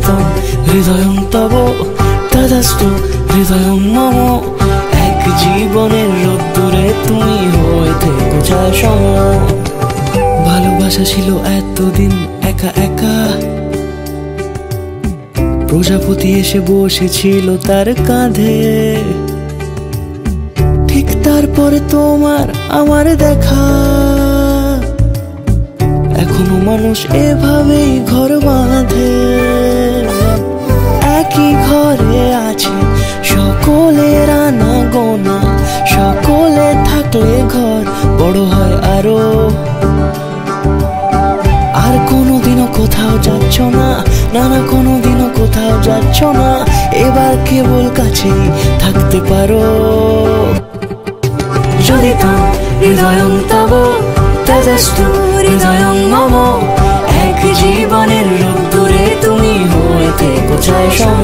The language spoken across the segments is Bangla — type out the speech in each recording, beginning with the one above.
চলিতম হৃদয়ং তব তদাস্তু হৃদয়ং মম। এক জীবনের রোদ্দুরে তুমি হয়ে থেকো ছায়া সম। ভালোবাসা ছিল এতদিন একা একা, প্রজাপতি এসে বসেছিল তার কাঁধে। ঠিক তারপরে তোমার আমার দেখা, এখনো মানুষ এভাবেই ঘর বাঁধে। একই ঘরে আছে সকলের আনা গোনা, সকলে থাকলে ঘর বড় হয় আরো। আর কোনোদিনও কোথাও যাচ্ছ না, না না কোনোদিনও কোথাও যাচ্ছ না, এবার কেবল কাছেই থাকতে পারো। চলিতম হৃদয়ং তব তদাস্তু হৃদয়ং মম। এক জীবনের রোদ্দুরে তুমি হয়ে থেকো ছায়া সম।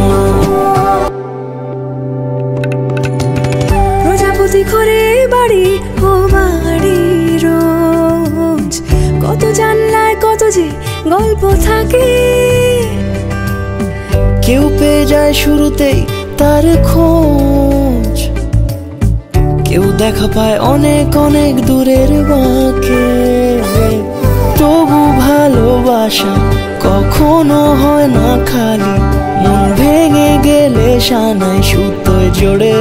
প্রজাপতি ঘরে বাড়ি ও বাড়ি রোজ, কত জানলায় কত যে গল্প থাকে। কেউ পেয়ে যায় শুরুতেই তার খোঁজ, কেউ দেখা পায় অনেক অনেক দূরের বাঁকে। তবু ভালোবাসা কখনো হয় না খালি, মন ভেঙে গেলে সানাই সুতোয় জোড়ে।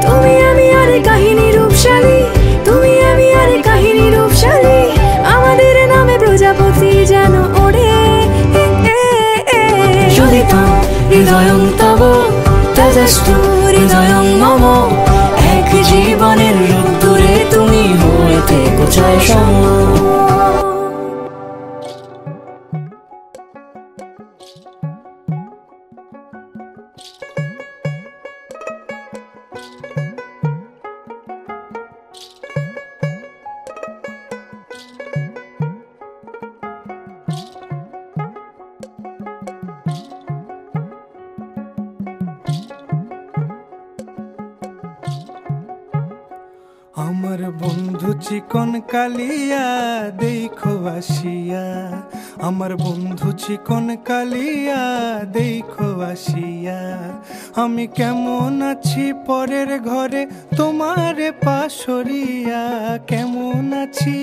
তুমি আমি আরে কাহিনী রূপশালী, তুমি আমি আরে কাহিনী রূপশালী, আমাদের নামে প্রজাপতি যেন ওড়ে। চলিতম হৃদয়ং তব তদাস্তু হৃদয়ং মম। এক জীবনের রোদ্দুরে তুমি হয়ে থেকো ছায়া সম। আমার বন্ধু চিকন কালিয়া দেখো আসিয়া, আমার বন্ধু চিকন কালিয়া দেখো আসিয়া। আমি কেমন আছি পরের ঘরে তোমারে পাশরিয়া, কেমন আছি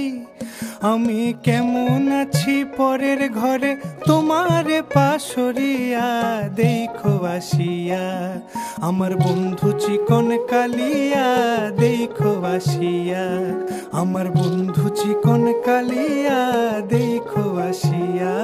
আমি কেমন আছি পরের ঘরে তোমারে পাশরিয়া দেখো আসিয়া। আমার বন্ধু চিকন কালিয়া দেখো আসিয়া, আমার বন্ধু চিকন কালিয়া দেখো আসিয়া।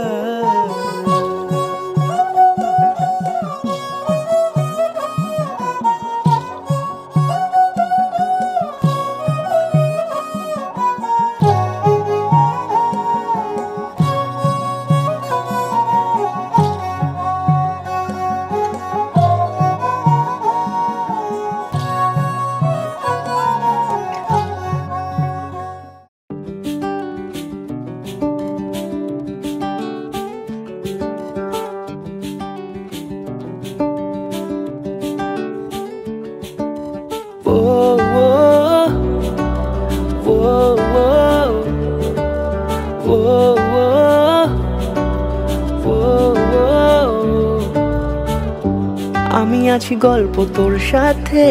আমি আছি গল্প তোর সাথে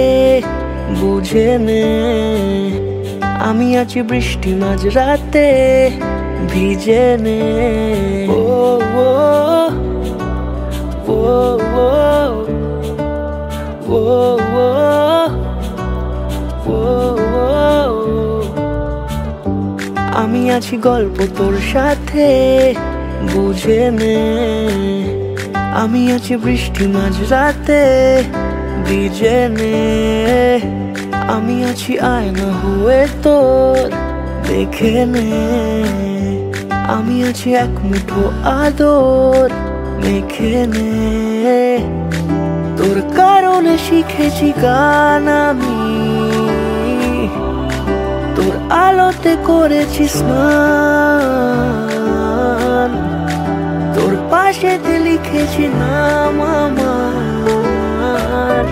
বুঝে নে, আমি আছি বৃষ্টি মাঝরাতে ভিজে নে। ও ও ও ও ও ও আমি আছি গল্প তোর সাথে বুঝে নে, আমি আছি বৃষ্টি মাঝরাতে ভিজে নে। আমি আছি আয়না হয়ে তোর দেখে নে, আমি আছি এক মুঠো আদর মেখে নে। তোর কারণে শিখেছি গান আমি, তোর আলোতে করেছি স্নান, তোর পাশেতে লিখেছি নাম আমার,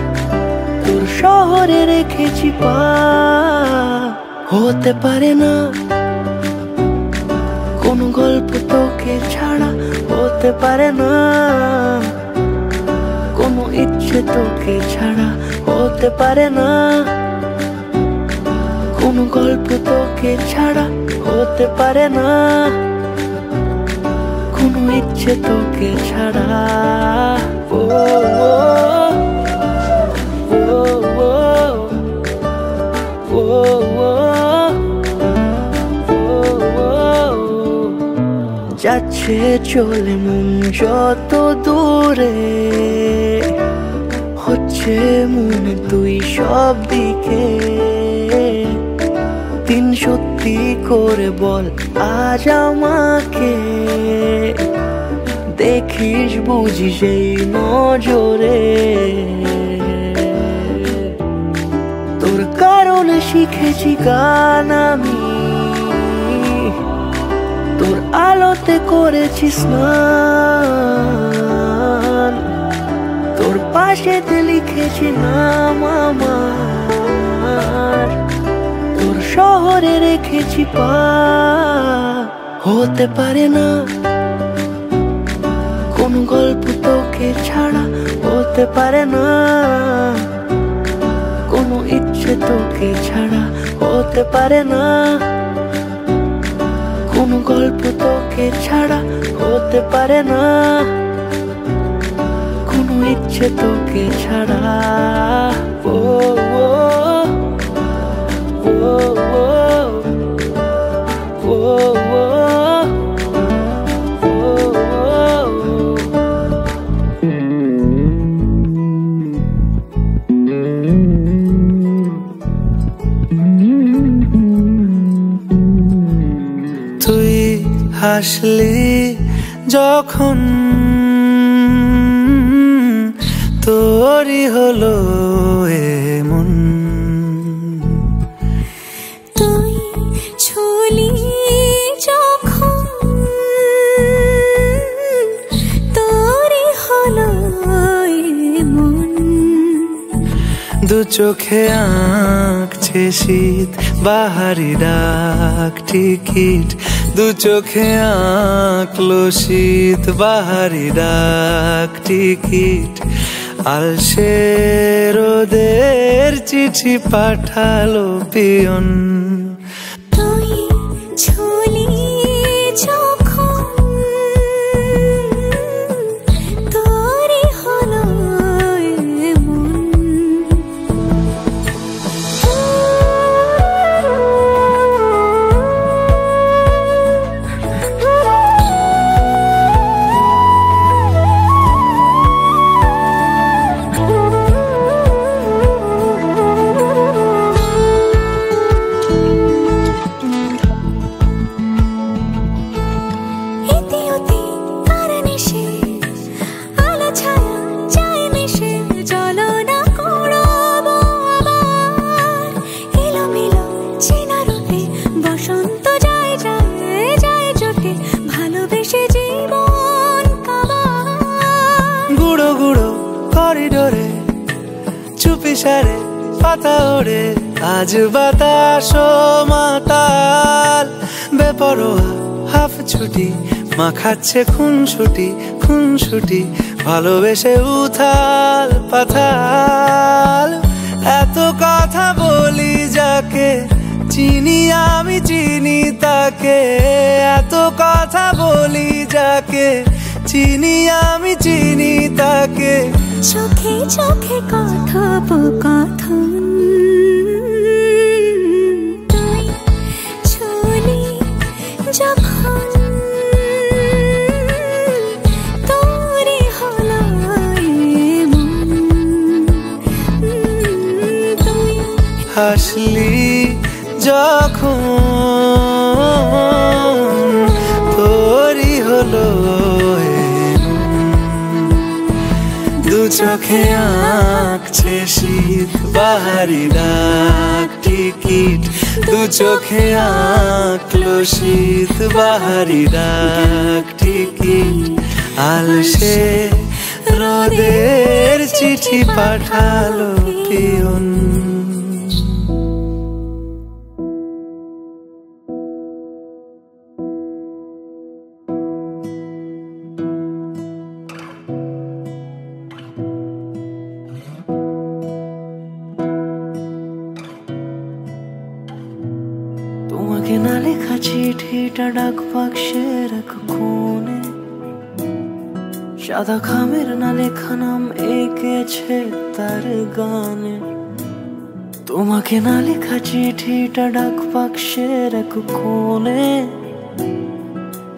তোর শহরে রেখেছি পা। হতে পারে না কোনো গল্প তোকে ছাড়া, হতে হতে পারে না কোনো ইচ্ছে তোকে ছাড়া হতে পারে না কোনো গল্প তোকে ছাড়া হতে পারে না কোনো ইচ্ছে তোকে ছাড়া ও ও ও ও যাচ্ছে চলে মন যত দূরে হচ্ছে মনে তুই সব দিকে দিন সত্যি করে বল আজ আমাকে দেখিস বুঝিস এই নজরে তোর কারণে শিখেছি গান আমি তোর আলোতে করেছি স্নান তোর পাশেতে লিখেছি নাম আমার তোর শহরে রেখেছি পা হতে পারে না কোন গল্প তোকে ছাড়া হতে পারে না কোনো ইচ্ছে তোকে ছাড়া হতে পারে না কোনো গল্প তোকে ছাড়া হতে পারে না কোনো ইচ্ছে তোকে ছাড়া ও ও ও ও ও তুই হাসলি যখন তোরই হলো এমন তুই ছুলি যখন তোরই হলো এমন দু চোখে আঁকছে শীত বাহারি ডাক টিকিট দু চোখে আঁকলো শীত বাহারি ডাক টিকিট আলসে রোদের চিঠি পাঠালো পিয়ন তুই ছুলি যখন তোরই হলো এমন করিডোরে চুপি সারে পাতা ওড়ে আজ বাতাস মাতাল বেপরোয়া হাফ ছুটি মাখাচ্ছে খুন ছুটি ভালোবেসে উথাল পাথাল এত কথা বলি যাকে চিনি আমি চিনি তাকে এত কথা বলি যাকে চিনি আমি চিনি তাকে চোখে চোখে কথোপকথন তুই ছুলি যখন তোরই হলো এমন তুই হাসলি যখন তোরই হলো দু চোখে আঁকছে শীত বাহারি ডাক টিকিট দু চোখে আঁকলো শীত বাহারি ডাক টিকিট আলসে রোদের চিঠি পাঠালো পিয়ন। চিঠিটা ডাক বাক্সের এক কোণে, সাদা খামের না লেখা নাম এঁকেছে তার গানে। তোমাকে না লেখা চিঠিটা ডাক বাক্সের এক কোণে,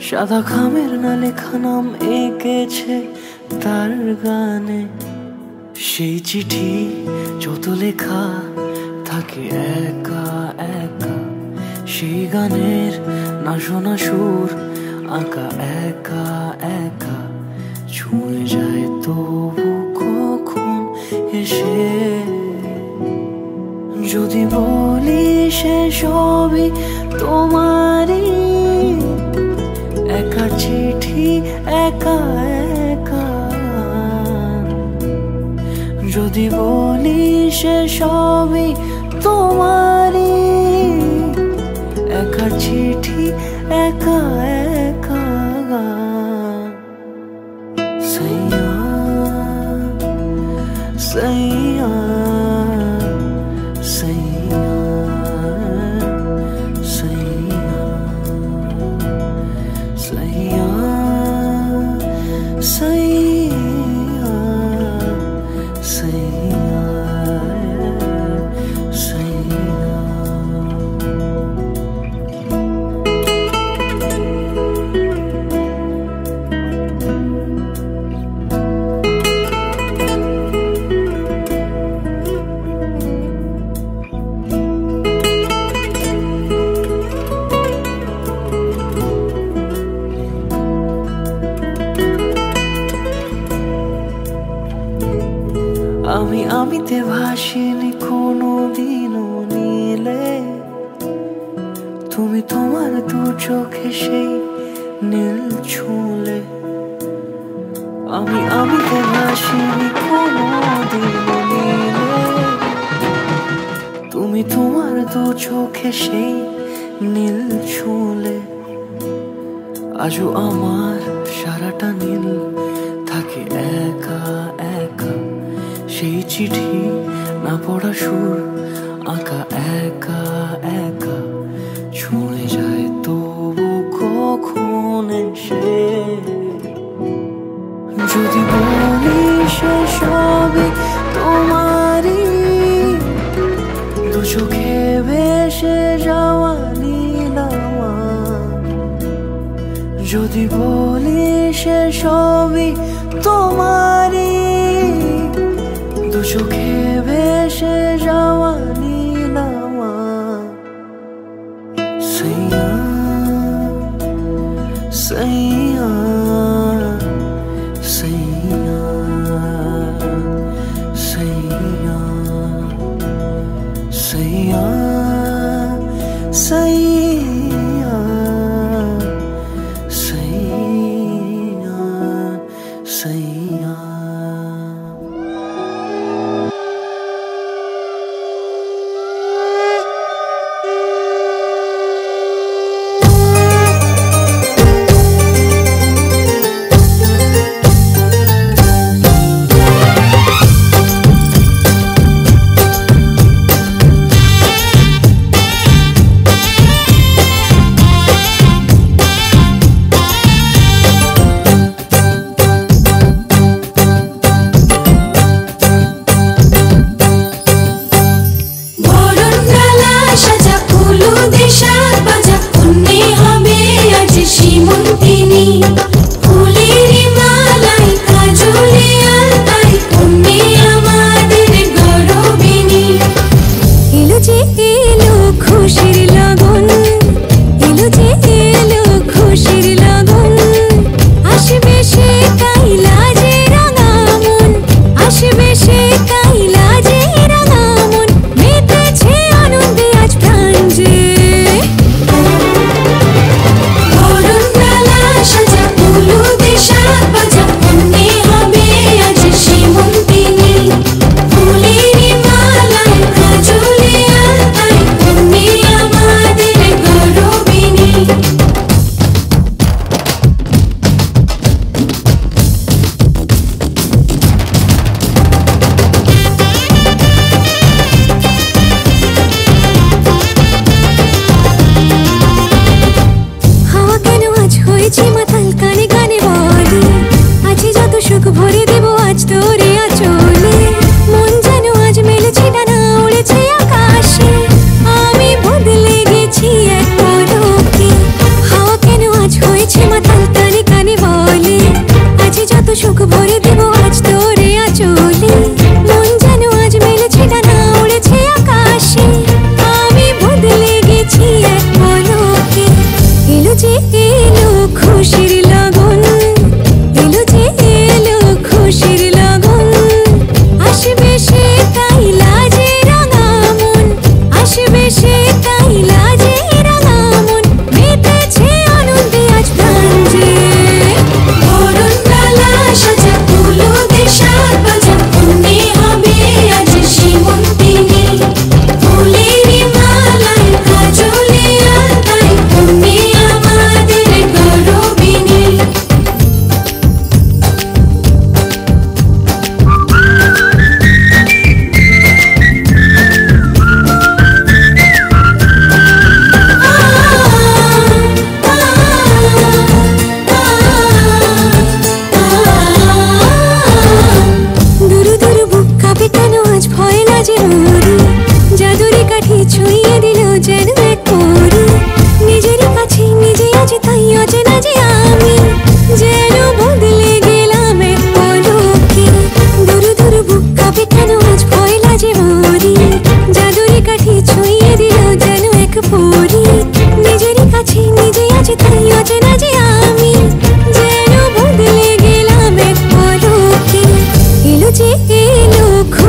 সাদা খামের না লেখা নাম এঁকেছে তার গানে। সেই চিঠি যত লেখা থাকে একা একা, সেই গানের না শোনা সুর আঁকা একা একা, ছুঁয়ে যায় তবু কখন এসে। যদি বলি সে সবই তোমারই, একা চিঠি একা একা। যদি বলি সে সবই তোমারই, একা চিঠি একা একা। সাইয়া সাইয়া সাইয়া সাইয়া সাইয়া সাইয়া সাইয়া সাইয়া। আমি আমিতে ভাসিনি কোনো দিনও নীলে, তুমি তোমার দু চোখে সেই নীল ছুঁলে। আমি আমিতে ভাসিনি কোনো দিনও নীলে, তুমি তোমার দু চোখে সেই নীল ছুঁলে। আজও আমার সারাটা নীল থাকে একা একা, সেই চিঠি না পড়া সুর আঁকা একা একা, ছুঁয়ে যায় তবু কখন এসে। যদি বলি সে সবই তোমারই, দু চোখে ভেসে যাওয়া নীলামা। যদি বলি সে সবই তোমারই, দু চোখে ভেসে যাওয়া নীলামা। সাইয়া সাইয়া সাইয়া সাইয়া সাইয়া সাইয়া সাইয়া সাইয়া।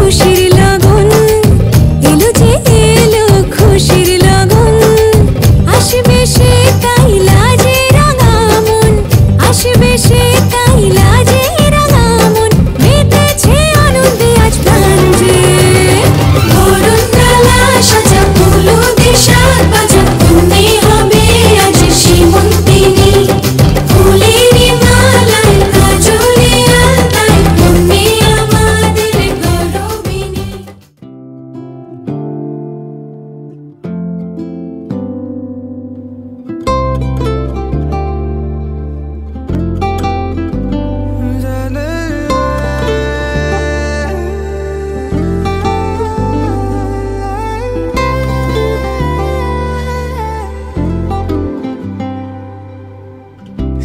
খুশির লগন, এলো যে এলো খুশির লগন। আসবে সে তাই লাজে রাঙা মন, আসবে সে তাই লাজে রাঙা মন। মেতেছে আনন্দে আজ প্রাণ যে, বরণ ডালা সাজা হলুদে শাক বাজা, তুমি হবে আজ সীমন্তিনী। ফুলের মালায় কাজলে আলতায়, তুমি আমাদের গৌরবিনী।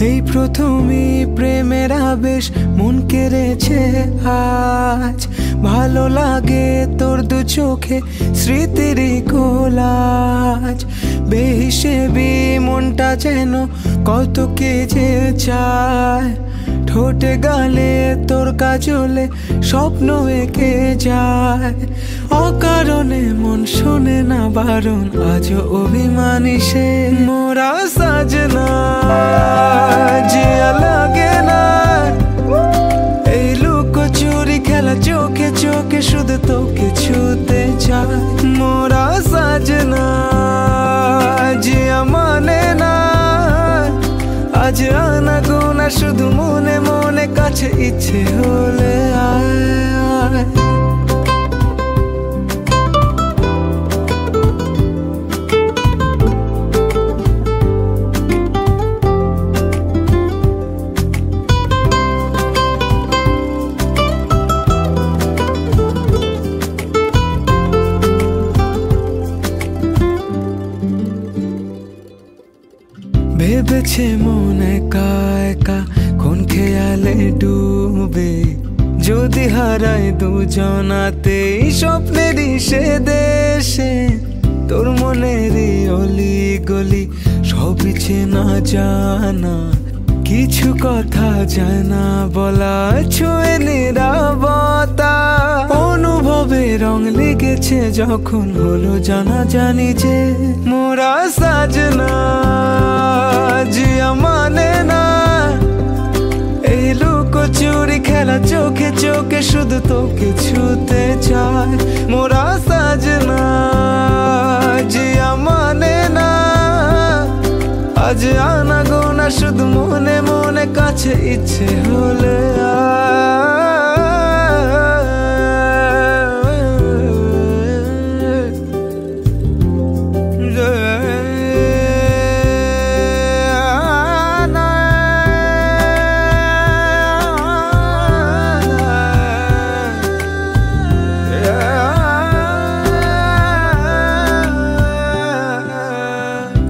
এই প্রথমে প্রেমের আবেশ মন কেড়েছে আজ। ভালো লাগে তোর দু চোখে স্মৃতির কোলাজ। বেহিসেবি মনটা যেন কত কে যে চায়। ঠোঁটে গালে তোর কাজলে স্বপ্ন এঁকে যায়। অকারণে মন শোনে না বারণ, আজও অভিমানী সে। মোরা সাজনা জিয়া লাগে না, এই লুকোচুরি খেলা চোখে চোখে শুধু তোকে ছুতে চায়। মোরা সাজনা জিয়া মানে না, আজ আনা গোনা শুধু মনে মনে, কাছে ইচ্ছে হলে আয় আয়। ভেবেছে মন একা একা কোন খেয়ালে ডুবে, যদি হারায় দুজনাতে স্বপ্নেরই সে দেশে। তোর মনেরই অলি গলি সবই চেনা জানা, কিছু কথা যায় না বলা, ছুঁয়ে নিরাপত্তা। অনুভবে রং লেগেছে যখন হলো জানা জানি যে, মোরা সাজনা জিয়া মানে না, এই লুকোচুরি খেলা চোখে চোখে শুধু তোকে ছুতে চায়। মোরা সাজনা জিয়া মানে না, আজ আনা গোনা শুধু মনে মনে, কাছে ইচ্ছে হলে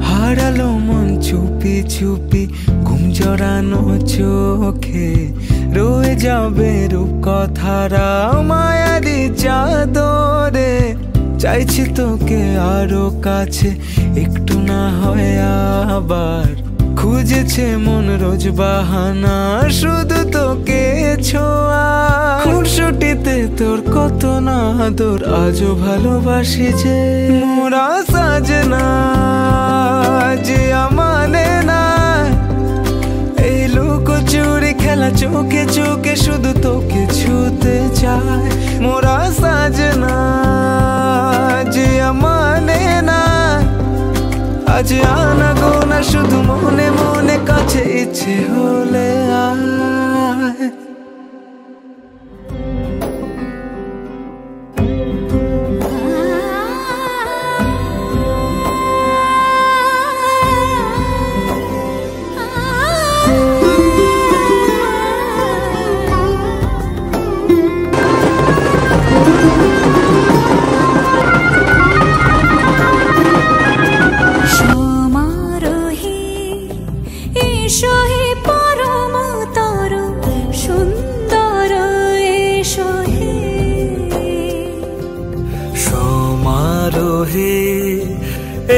হারালো মন চুপি চুপি ঘুম জড়ানো চোখে, রয়ে যাবে রূপ কথারা মায়ারি চাদরে। চাইছি তোকে আরো কাছে একটু না হয় আবার, খুঁজেছে মন রোজ বাহানা শুধু তোকে ছোঁয়া। খুনসুটিতে তোর কত না আদর, আজও ভালোবাসি যে। মোরা সাজনা জিয়া মানে না, এই লুকোচুরি খেলা চোখে চোখে শুধু তোকে ছুতে চায়। মোরা সাজনা জিয়া মানে না, আজ আনা গোনা শুধু মনে মনে, কাছে ইচ্ছে হলে আয়।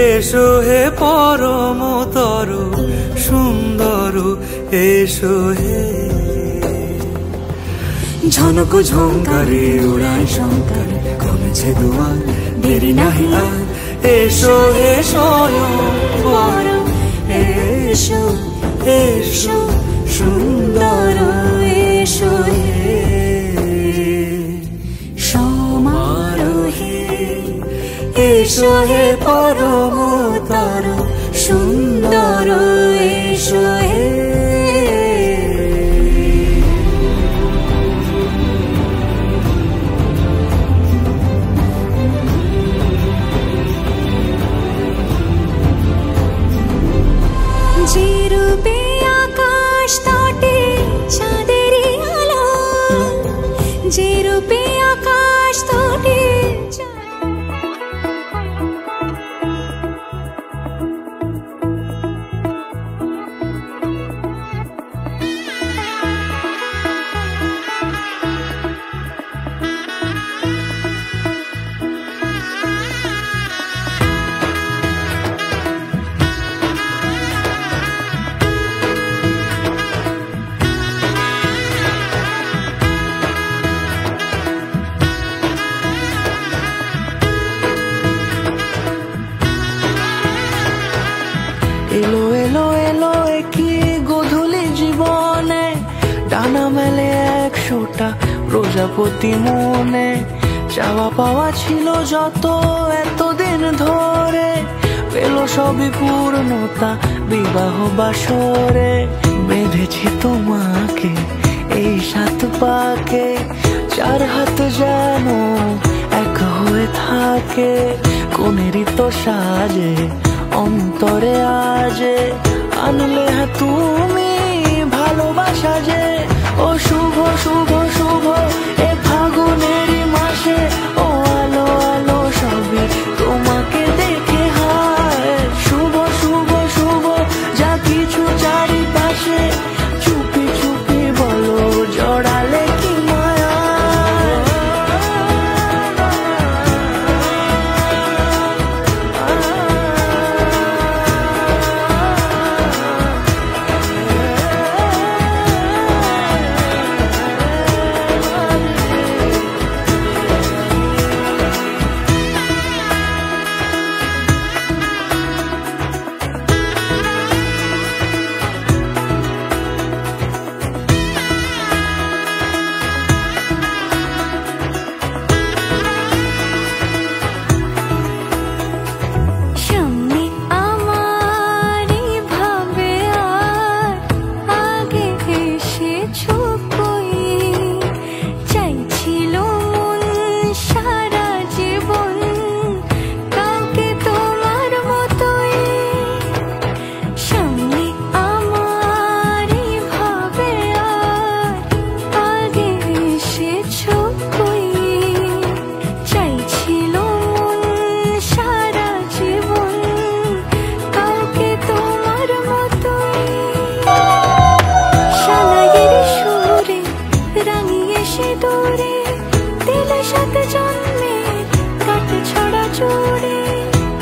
এসো হে পরমতর সুন্দর, এসো হে। ঝনক ঝঙ্কারে উড়ায় শঙ্কর খুলেছে দুয়ার, দেরি নাহি আর, এসো এসো বড়, এসো এসো সুন্দর, এসো হে সমারোহে, এসো হে পরমতর সুন্দর, এসো হে। যে রূপে আকাশ তটে চাঁদেরই আলো, যে রূপে আকাশ তটে এলো এলো এলো কি গোধূলি জীবনে, ডানা মেলে 100টা প্রজাপতি মনে, চাওয়া পাওয়া ছিল যত এতদিন ধরে, পেল সবই পূর্ণতা বিবাহ বাসরে, বেঁধেছি তোমাকে এই 7 পাকে, 4 হাত যেন এক হয়ে থাকে, কোনেরই তো সাজে অন্তরে আজে, আনলে হ্যাঁ তুমি ভালোবাসা যে, ও শুভ শুভ শুভ এ ফাগুনেরই মাসে, ও আলো আলো সবে তোমাকে দেখে হায়, শুভ শুভ শুভ যা কিছু চারিপাশে, চুপি চুপি বলো জড়ালে কি মায়া,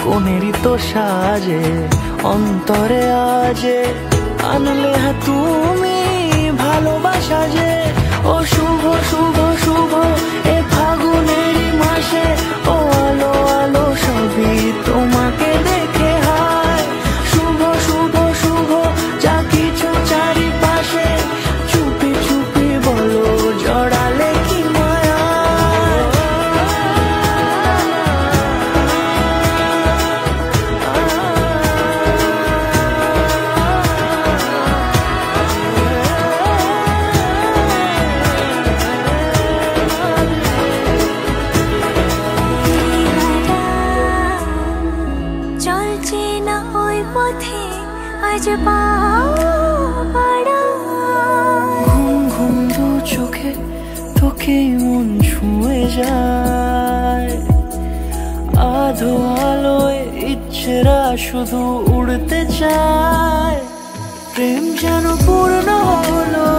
কোনেরই তো সাজে অন্তরে আজে, আনলে হ্যাঁ তুমি ভালোবাসা যে, ও শুভ শুভ শুভ এ ফাগুনেরই মাসে, ও আলো আলো সবই তোমাকে দেখে হায়, শুভ শুভ শুভ যা কিছু চারিপাশে, চুপি চুপি বলো জড়ালে কি মায়া, চলছে না ওই পথে আজ পাড়া, ঘুম ঘুম দু চোখে তোকে মন ছুঁয়ে যায়, আধো আলোয় ইচ্ছেরা শুধু উড়তে চায়, প্রেম যেন পূর্ণ হলো,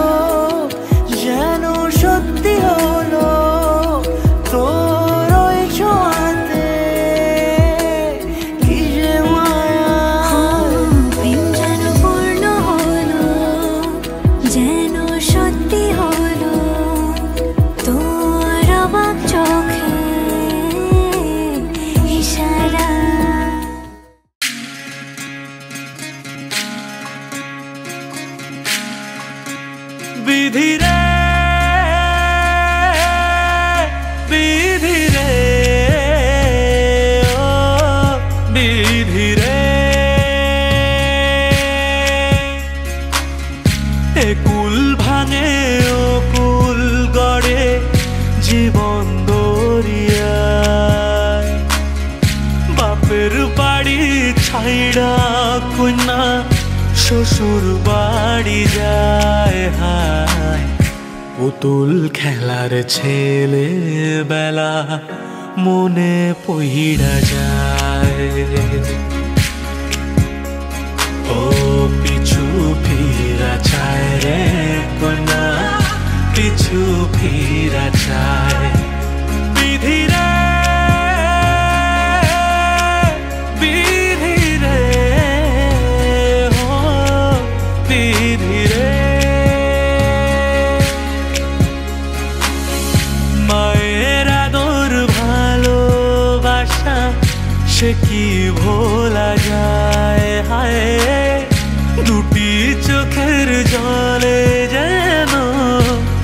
যেন সত্যি হলো, তোর ওই ছোঁয়াতে কি যে মায়া, প্রেম যেন পূর্ণ হলো, যেন সত্যি হলো, তোর অবাক চোখ শ্বশুর বাড়ি যায় হায় পুতুল খেলার ছেলে বেলা মনে পইড়া যায় ও পিছু ফিরা চায় রে কন্যা পিছু ফিরা চায় বিধি রে বিধি রে ও বিধি রে মায়ের আদর ভালোবাসা সে কি ভোলা যায় হায় দুটি চোখের জলে যেন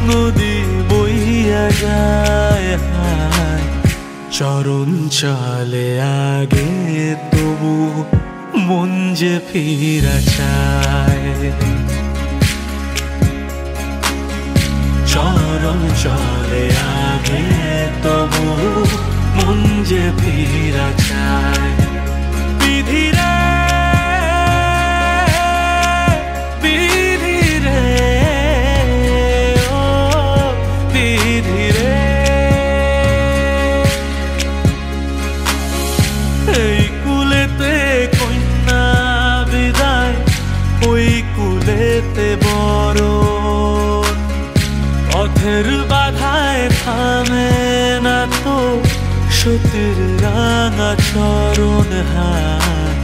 নদী বইয়া যায় হায় চরণ চলে আগে তবু মন যে ফিরা চায় চরণ চলে আগে তবু মন যে ফিরা চায় বিধি রে বিধি রে ও বিধি রে এই কুলেতে কন্যা বিদায় ওই কুলেতে বড় পথের বাধায় থামে না তো সতীর রাঙা চরণ হায়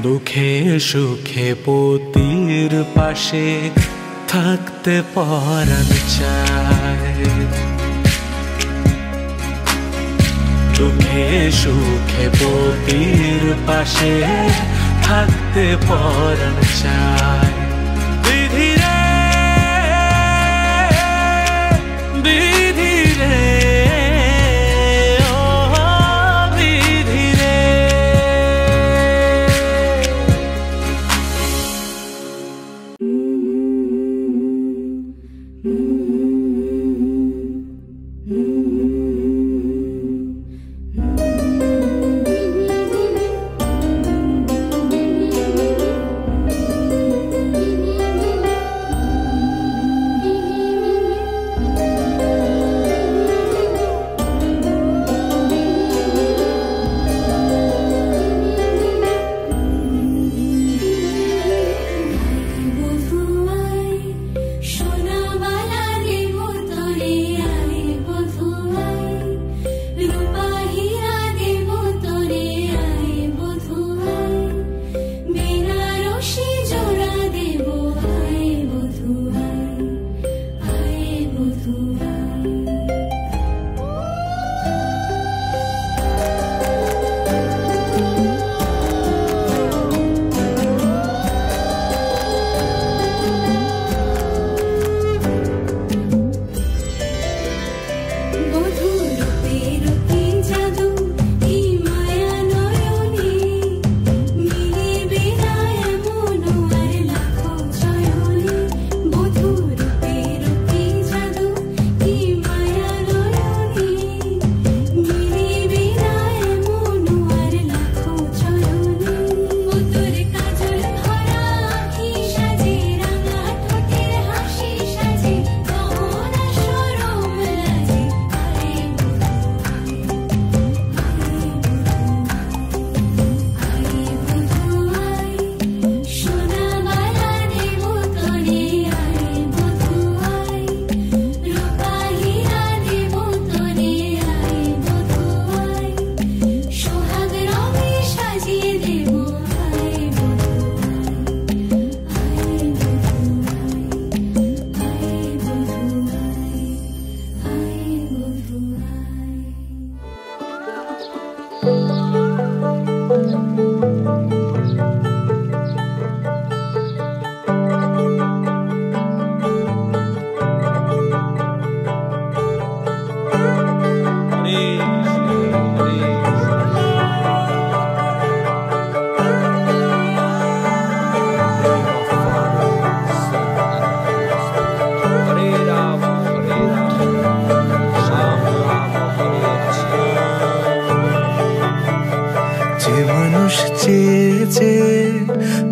দুঃখে সুখে পতির পাশে থাকতে পরাণ চায় দুঃখে সুখে পতির পাশে থাকতে পরাণ চায় বিধি রে বিধি রে ও বিধি রে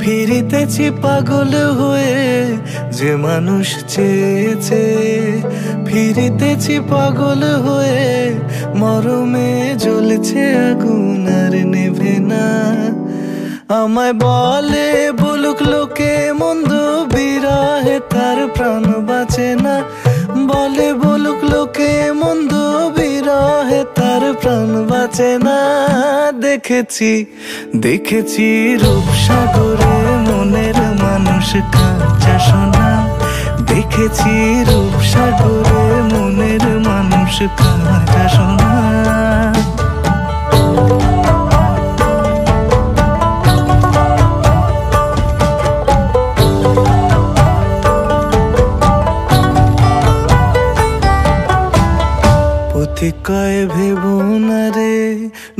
ফিরিতেছি পাগল হয়ে যে মানুষ চেয়েছে, ফিরিতেছি পাগল হয়ে মরমে জ্বলছে আগুন আর নেভে না। আমায় বলে বলুক লোকে মন্দ, বিরহে তার প্রাণ বাঁচে না। বলে বলুক লোকে মন্দ, বিরহে তার প্রাণ বাঁচে না। দেখেছি দেখেছি রূপসাগরে মনের মানুষ কাঁচা সোনা। দেখেছি রূপসাগরে মনের মানুষ কাঁচা সোনা। পথিক কয় ভেবো না রে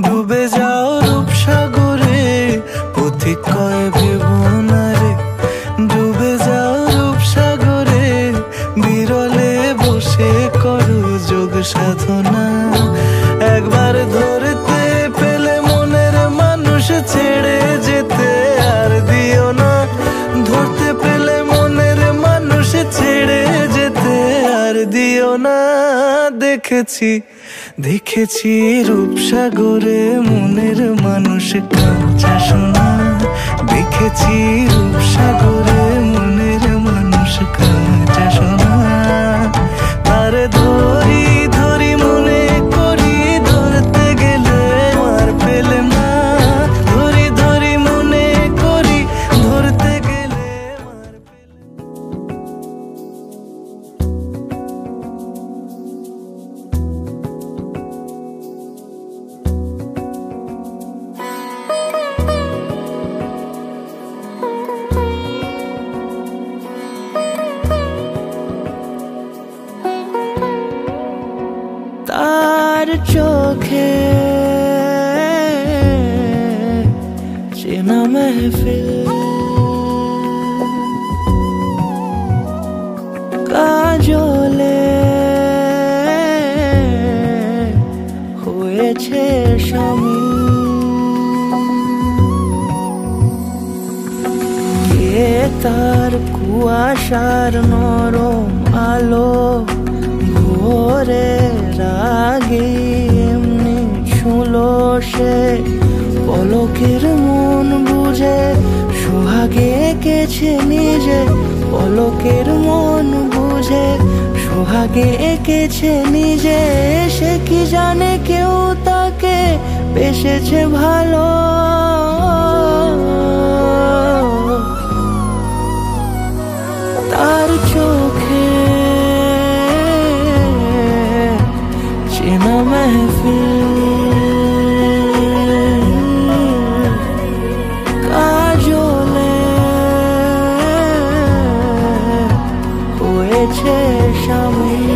ডুবে যাও রূপসাগরে। পথিক কয় ভেবো না রে ডুবে যাও রূপসাগরে। বিরলে বসে করো যোগ সাধনা। একবার ধরতে পেলে মনের মানুষ ছেড়ে যেতে আর দিও না। ধরতে পেলে মনের মানুষ ছেড়ে যেতে আর দিও না। দেখেছি দেখেছি রূপসাগরে মনের মানুষ কাঁচা সোনা। দেখেছি রূপসাগরে মনের মানুষ কাঁচা সোনা। তার ধরি ধরি মনে করি ধরতে গেলে আর পেলে না। ধরি ধরি মনে করি ধরতে গেলে আর পেলে তার চোখে চেনা মেহফিল, কাজলে হয়েছে শামিল। কে তার কুয়াশার নরম আলো ভোরের আগে এমনি ছুঁলো সে। পলকের মন বুঝে সোহাগে এঁকেছে নিজে। পলকের মন বুঝে সোহাগে এঁকেছে নিজে। সে কি জানে কেউ তাকে বেসেছে ভালো। তার চোখে চেনা মেহফিল, কাজলে হয়েছে শামিল।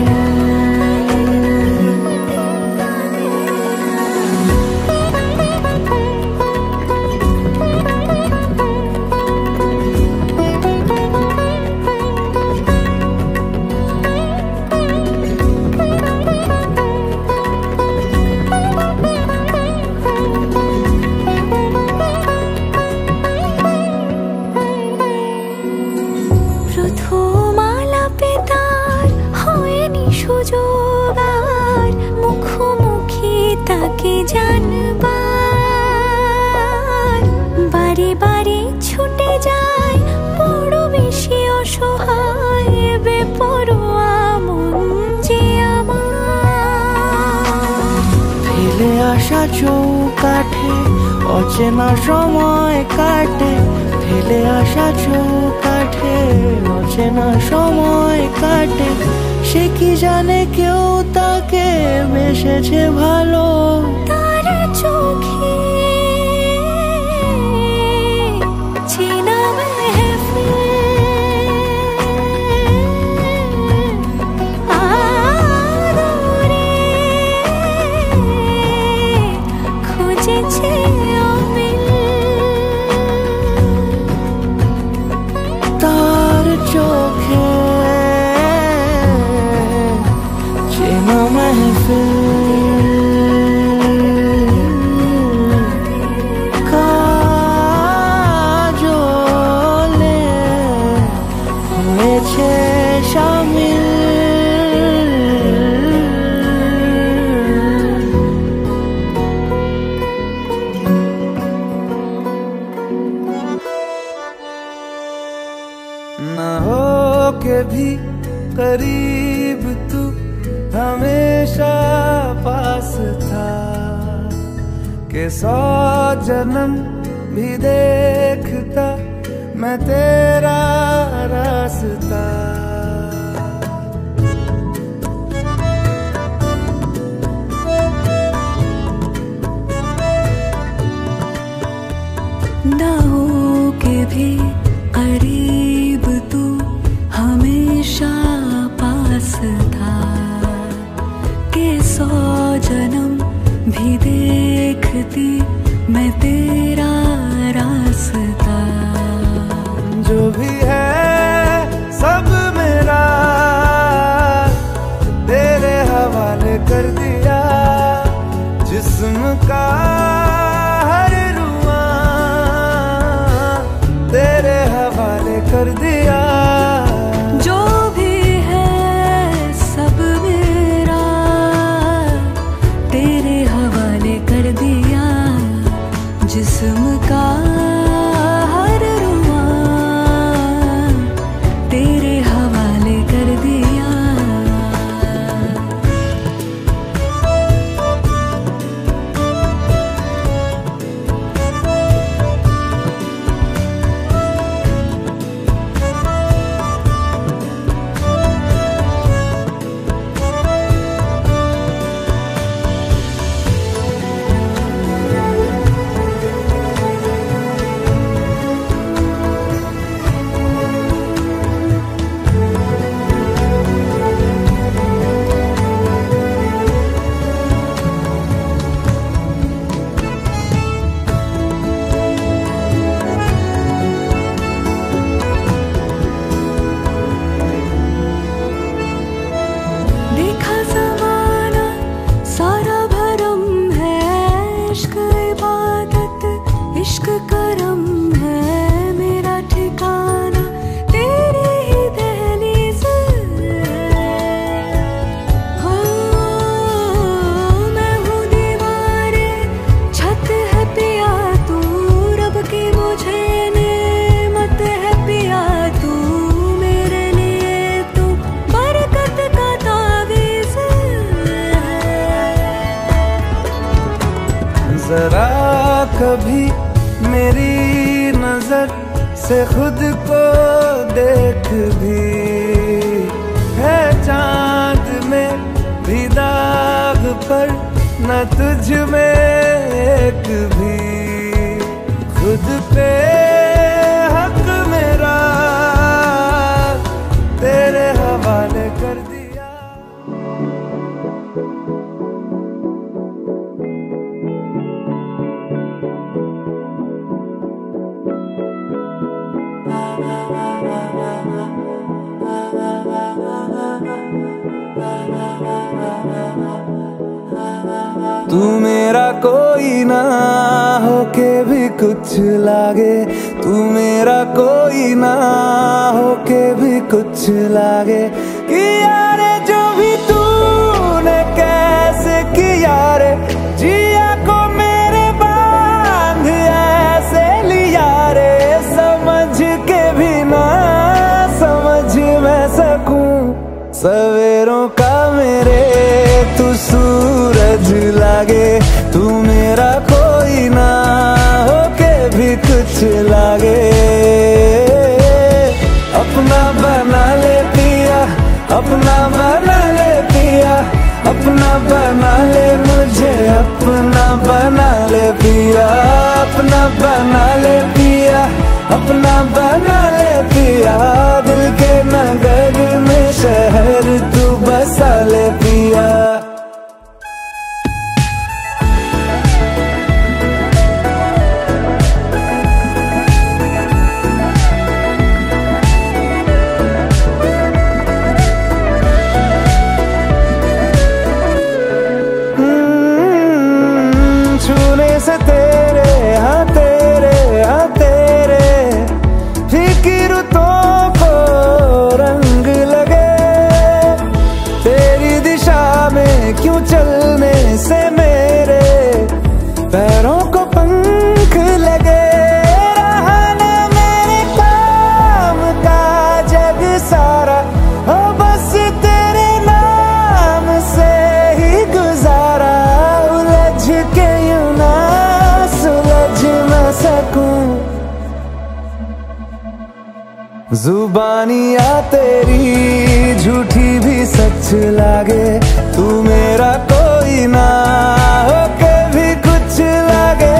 প্রথম আলাপে তার হয়নি সুযোগ আর মুখোমুখি তাকে জানবার। বারে বারে ছুটে যায় বড় বেশি অসহায় বেপরোয়া মন যে আমার। ফেলে আসা চৌকাঠে অচেনা সময় কাটে। ফেলে আসা চৌকাঠে অচেনা সময় কাটে। সে কি জানে কেউ তাকে বেসেছে ভালো। তার চোখে চেনা মেহফিল, আদরে খুঁজেছে অমিল। তার চোখে চেনা মেহফিল, के भी करीब तू हमेशा पास था, के 100 जन्म भी देखता मैं तेरा रास्ता। ना हो के भी करीब तू हमेशा पास था, के 100 जन्म भी देखती मैं तेरा रास्ता। जो भी है सब मेरा तेरे हवाले कर दिया, जिस्म का हर रुआ तेरे हवाले कर दिया। जो भी है सब मेरा तेरे हवाले कर दिया, जिस्म का हर रुआ तेरे हवाले कर दिया। देखा ज़माना सारा भरम है, इश्क इबादत इश्क करम है, मेरा ठिकाना तेरी ही दहलीज़ हो। मैं हूँ दीवारें छत है पिया तू, रब की मुझे नेमत है पिया तू, मेरे लिए तू बरकत का तावीज़। जरा कभी मेरी नजर से खुद को देख भी, है चांद में भी दाग पर न तुझ में एक भी, खुद पे हक मेरा तेरे हवाले कर दिया। तू मेरा कोई ना होके भी कुछ लागे, तू मेरा कोई ना होके भी कुछ लागे, कि यारे जो भी तूने कैसे किया रे, जिया को मेरे बांध ऐसे लिया रे, समझ के भी ना समझ मैं सकूं सवेरों का मेरे तू सूरज लागे, तू मेरा कोई ना होके भी कुछ लागे। अपना बना ले पिया, अपना बना ले पिया, अपना बना ले मुझे, अपना बना ले पिया, अपना बना ले पिया, अपना बना ले पिया, दिल के नगर में शहर तू बसा ले पिया। छूने से तेरे हाँ तेरे फिक्र तो को रंग लगे, तेरी दिशा में क्यों चलने से मेरे पैरों को पंख लगे, रहा ना मेरे काम का जग सारा जुबानियाँ तेरी झूठी भी सच लागे, तू मेरा कोई ना होके भी कुछ लागे।